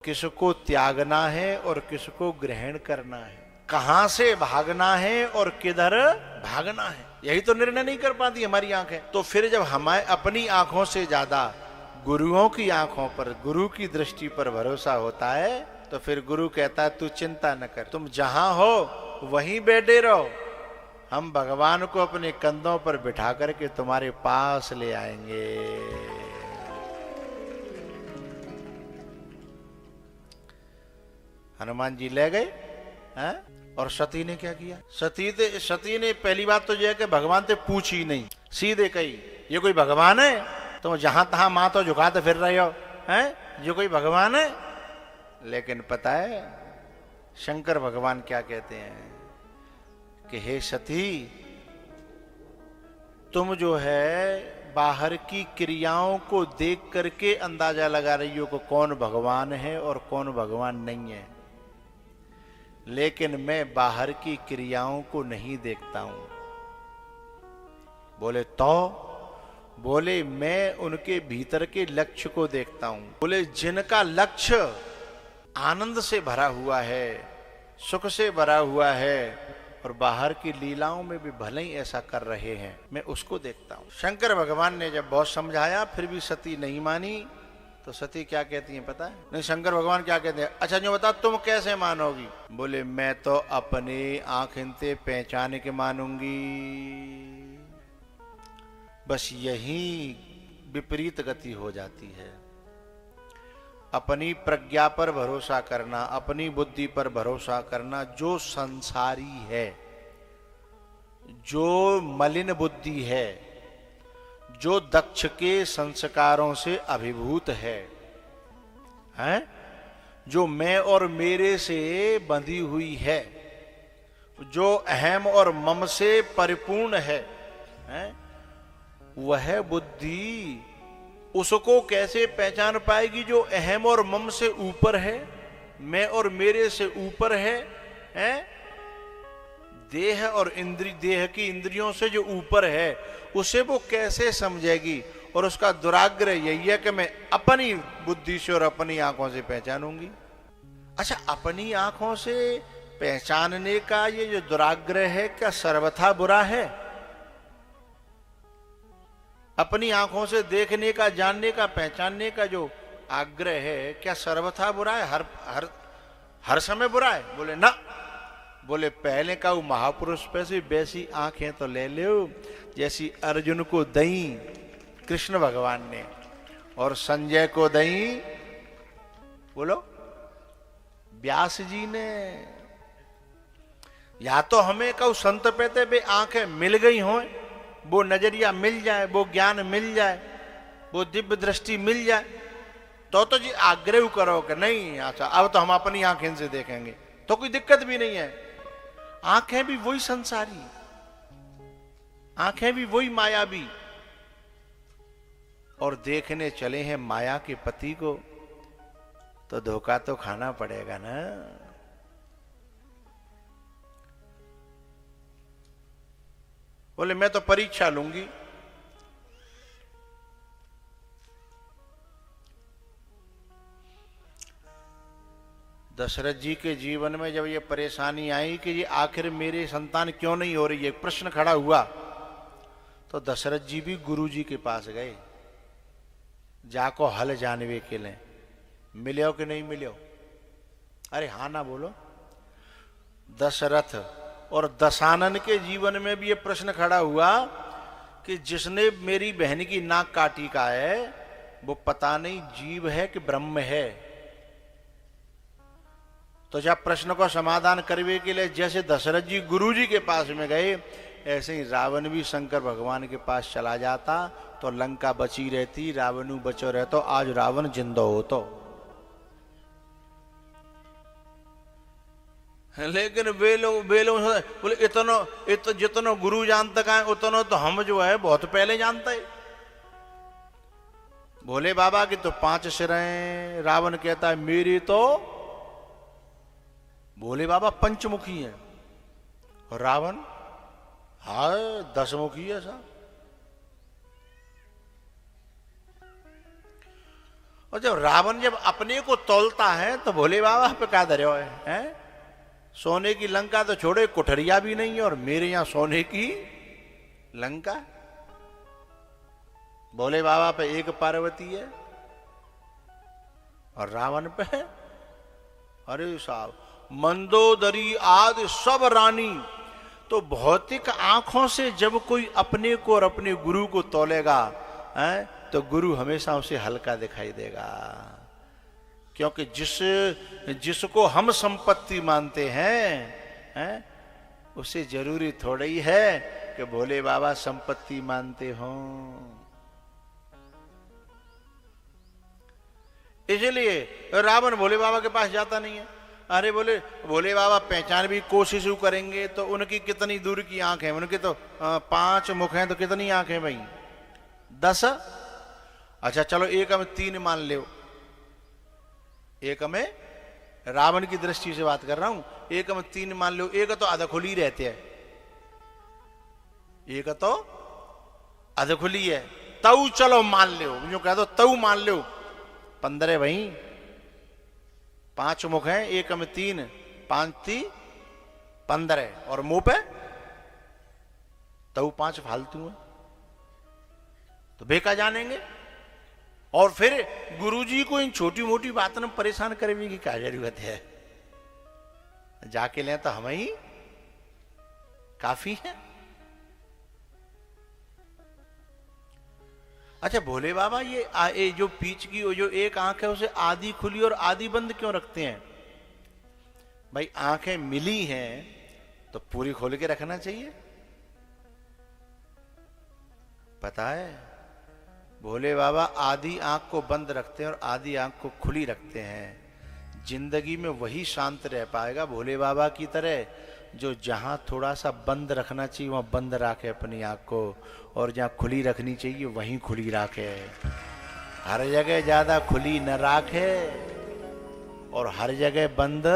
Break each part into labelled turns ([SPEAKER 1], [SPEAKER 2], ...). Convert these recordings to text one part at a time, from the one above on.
[SPEAKER 1] किसको त्यागना है और किसको ग्रहण करना है, कहां से भागना है और किधर भागना है, यही तो निर्णय नहीं कर पाती हमारी आंखें। तो फिर जब हमारे अपनी आंखों से ज्यादा गुरुओं की आंखों पर, गुरु की दृष्टि पर भरोसा होता है, तो फिर गुरु कहता है तू चिंता न कर, तुम जहां हो वहीं बैठे रहो, हम भगवान को अपने कंधों पर बिठा करके तुम्हारे पास ले आएंगे। हनुमान जी ले गए हैं? और सती ने क्या किया? सती ने पहली बात तो यह है कि भगवान से पूछी नहीं, सीधे कही ये कोई भगवान है? तुम जहां तहां मां तो झुकाते फिर रहे हो हैं, ये कोई भगवान है? लेकिन पता है शंकर भगवान क्या कहते हैं कि हे सती, तुम जो है बाहर की क्रियाओं को देख करके अंदाजा लगा रही हो कि कौन भगवान है और कौन भगवान नहीं है, लेकिन मैं बाहर की क्रियाओं को नहीं देखता हूं। बोले तो? बोले मैं उनके भीतर के लक्ष्य को देखता हूं। बोले जिनका लक्ष्य आनंद से भरा हुआ है, सुख से भरा हुआ है और बाहर की लीलाओं में भी भले ही ऐसा कर रहे हैं, मैं उसको देखता हूं। शंकर भगवान ने जब बहुत समझाया फिर भी सती नहीं मानी, तो सती क्या कहती हैं पता है? नहीं, शंकर भगवान क्या कहते हैं, अच्छा जो बता तुम कैसे मानोगी? बोले मैं तो अपनी आंखें से पहचान के मानूंगी। बस यही विपरीत गति हो जाती है। अपनी प्रज्ञा पर भरोसा करना, अपनी बुद्धि पर भरोसा करना, जो संसारी है, जो मलिन बुद्धि है, जो दक्ष के संस्कारों से अभिभूत है, हैं? जो मैं और मेरे से बंधी हुई है, जो अहम और मम से परिपूर्ण है, हैं? वह बुद्धि उसको कैसे पहचान पाएगी जो अहम और मम से ऊपर है, मैं और मेरे से ऊपर है, हैं? देह और देह की इंद्रियों से जो ऊपर है उसे वो कैसे समझेगी? और उसका दुराग्रह यही है कि मैं अपनी बुद्धि से और अपनी आंखों से पहचानूंगी। अच्छा, अपनी आंखों से पहचानने का ये जो दुराग्रह है क्या सर्वथा बुरा है? अपनी आंखों से देखने का, जानने का, पहचानने का जो आग्रह है क्या सर्वथा बुरा है? हर समय बुरा है? बोले ना। बोले पहले का वो महापुरुष पे से वैसी आंखें तो ले लो जैसी अर्जुन को दई कृष्ण भगवान ने और संजय को दई बोलो व्यास जी ने। या तो हमें कहू संत पेते बे आंखें मिल गई हों, वो नजरिया मिल जाए, वो ज्ञान मिल जाए, वो दिव्य दृष्टि मिल जाए, तो जी आग्रह करो कि नहीं अच्छा अब तो हम अपनी आंखें से देखेंगे, तो कोई दिक्कत भी नहीं है। आंखें भी वही संसारी, आंखें भी वही मायावी, और देखने चले हैं माया के पति को, तो धोखा तो खाना पड़ेगा ना। बोले मैं तो परीक्षा लूंगी। दशरथ जी के जीवन में जब ये परेशानी आई कि ये आखिर मेरे संतान क्यों नहीं हो रही है, प्रश्न खड़ा हुआ, तो दशरथ जी भी गुरु जी के पास गए, जाको हल जानवे के लिए मिले कि नहीं मिले? अरे हाँ ना बोलो। दशरथ और दशानन के जीवन में भी ये प्रश्न खड़ा हुआ कि जिसने मेरी बहन की नाक काटी का है वो पता नहीं जीव है कि ब्रह्म है। तो जब प्रश्न को समाधान करने के लिए जैसे दशरथ जी गुरु जी के पास में गए, ऐसे ही रावण भी शंकर भगवान के पास चला जाता तो लंका बची रहती, रावणु बचो रहतो, आज रावण जिंदो होतो। लेकिन वे लोग बोले इतनो जितनो गुरु जानता का है उतनो तो हम जो है बहुत पहले जानते हैं। भोले बाबा की तो 5 सिर हैं, रावण कहता है मेरी तो, भोले बाबा पंचमुखी है और रावण हाय 10 मुखी है साहब। और जब रावण जब अपने को तौलता है तो भोले बाबा पे क्या धर्यो है? सोने की लंका तो छोड़े, कुठरिया भी नहीं है, और मेरे यहां सोने की लंका। भोले बाबा पे एक पार्वती है और रावण पे है, अरे साहब, मंदोदरी आदि सब रानी। तो भौतिक आंखों से जब कोई अपने को और अपने गुरु को तौलेगा तो गुरु हमेशा उसे हल्का दिखाई देगा, क्योंकि जिसको हम संपत्ति मानते हैं उसे जरूरी थोड़ा ही है कि भोले बाबा संपत्ति मानते हों। इसलिए रावण भोले बाबा के पास जाता नहीं है। अरे भोले बाबा पहचान भी कोशिश करेंगे तो उनकी कितनी दूर की आंख है? उनके तो 5 मुख हैं, तो कितनी आंख है भाई? 10। अच्छा चलो एक में 3 मान लो, एक में रावण की दृष्टि से बात कर रहा हूं, एक में 3 मान लो। एक तो अधखुली रहते हैं, एक तो अधखुली है, तऊ चलो मान लो, जो कह दो तऊ मान लो। 15 भाई, 5 मुख हैं, एक में 3, 5 × 15, और मुंह पे तऊ 5 फालतू है, तो बेका जानेंगे। और फिर गुरुजी को इन छोटी मोटी बातों में परेशान करने की क्या जरूरत है? जाके लें तो हम ही काफी है। अच्छा भोले बाबा ये जो पीछ की जो एक आंख है उसे आधी खुली और आधी बंद क्यों रखते हैं? भाई आंखें मिली हैं तो पूरी खोल के रखना चाहिए। पता है भोले बाबा आधी आंख को बंद रखते हैं और आधी आंख को खुली रखते हैं। जिंदगी में वही शांत रह पाएगा भोले बाबा की तरह जो जहां थोड़ा सा बंद रखना चाहिए वहां बंद रखे अपनी आंख को, और जहां खुली रखनी चाहिए वहीं खुली रखे। हर जगह ज्यादा खुली न रखे और हर जगह बंद।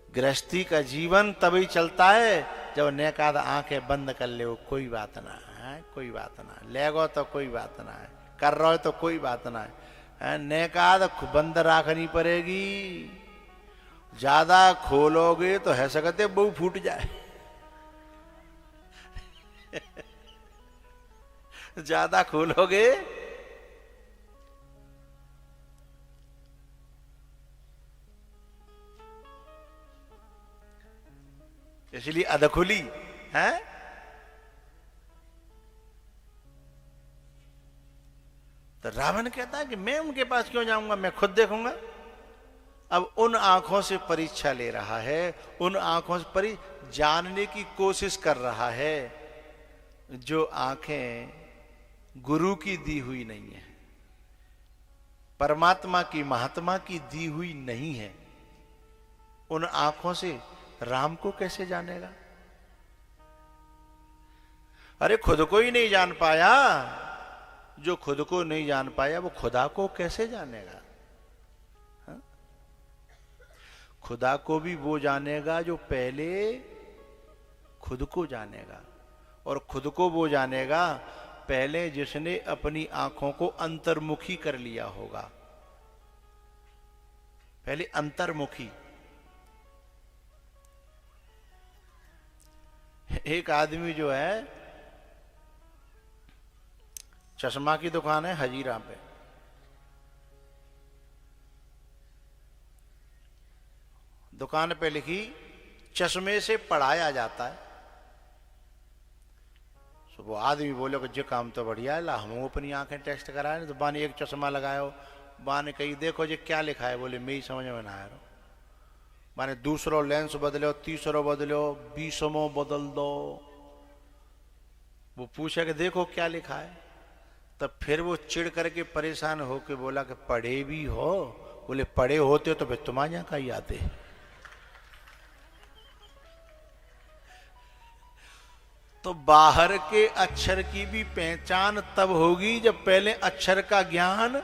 [SPEAKER 1] गृहस्थी का जीवन तभी चलता है जब नेकाद आंखें बंद कर ले। कोई बात ना है, कोई बात ना, लेगो तो कोई बात ना है, कर रहे हो तो कोई बात ना है, नेकाद बंद रखनी पड़ेगी। ज्यादा खोलोगे तो है सकते बहु फूट जाए ज्यादा खोलोगे इसलिए अधखुली है। तो रावण कहता है कि मैं उनके पास क्यों जाऊंगा, मैं खुद देखूंगा। अब उन आंखों से परीक्षा ले रहा है, उन आंखों से जानने की कोशिश कर रहा है जो आंखें गुरु की दी हुई नहीं है, परमात्मा की महात्मा की दी हुई नहीं है। उन आंखों से राम को कैसे जानेगा? अरे खुद को ही नहीं जान पाया, जो खुद को नहीं जान पाया वो खुदा को कैसे जानेगा? हा? खुदा को भी वो जानेगा जो पहले खुद को जानेगा, और खुद को वो जानेगा पहले जिसने अपनी आंखों को अंतर्मुखी कर लिया होगा। पहले अंतर्मुखी। एक आदमी जो है, चश्मा की दुकान है हजीरा पे, दुकान पे लिखी चश्मे से पढ़ाया जाता है। तो वो आदमी बोले कि जो काम तो बढ़िया है, ला हम अपनी आंखें टेस्ट कराए। तो बाने एक चश्मा लगायो, बाने कही देखो जी क्या लिखा है, बोले मेरी समझ में ना आ रहा। माने दूसरो लेंस बदलो, तीसरो बदलो, 20वां बदल दो। वो पूछा कि देखो क्या लिखा है, तब फिर वो चिढ़ करके परेशान होके बोला कि पढ़े भी हो? बोले पढ़े होते तो फिर तुम्हारे यहां का ही आते। तो बाहर के अक्षर की भी पहचान तब होगी जब पहले अक्षर का ज्ञान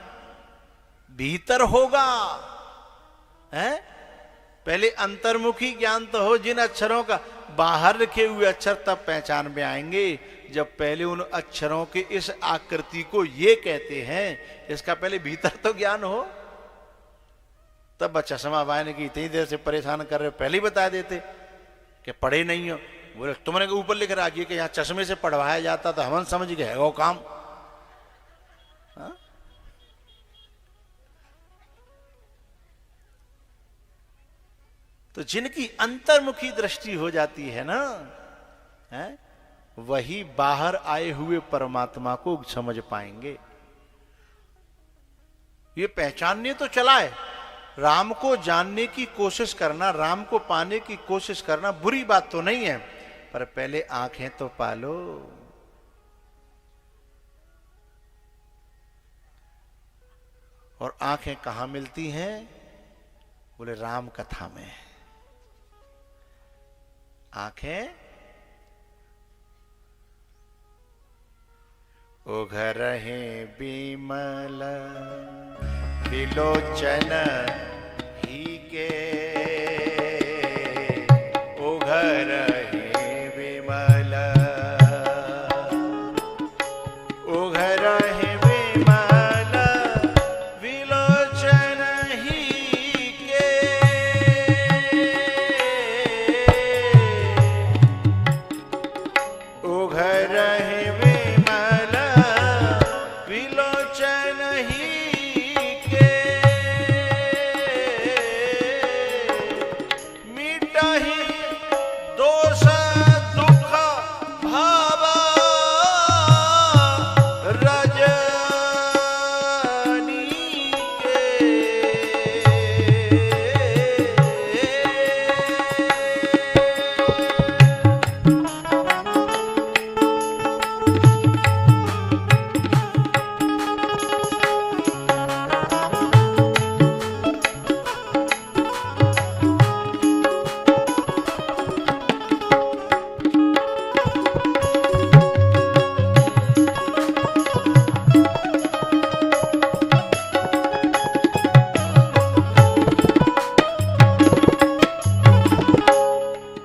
[SPEAKER 1] भीतर होगा, है? पहले अंतर्मुखी ज्ञान तो हो जिन अक्षरों का। बाहर लिखे हुए अक्षर तब पहचान में आएंगे जब पहले उन अक्षरों के इस आकृति को ये कहते हैं, इसका पहले भीतर तो ज्ञान हो, तब बच्चा चश्मा बायने की इतनी देर से परेशान कर रहे हो, पहले ही बता देते कि पढ़े नहीं हो। बोले तुमने ऊपर लिख रहा कि यहाँ चश्मे से पढ़वाया जाता तो हम समझ गए वो काम। हा? तो जिनकी अंतर्मुखी दृष्टि हो जाती है ना, है? वही बाहर आए हुए परमात्मा को समझ पाएंगे। ये पहचानने तो चला है, राम को जानने की कोशिश करना, राम को पाने की कोशिश करना बुरी बात तो नहीं है, पर पहले आंखें तो पालो। और आंखें कहां मिलती हैं? बोले राम कथा में। आंखें उघरहे बिमल विलोचन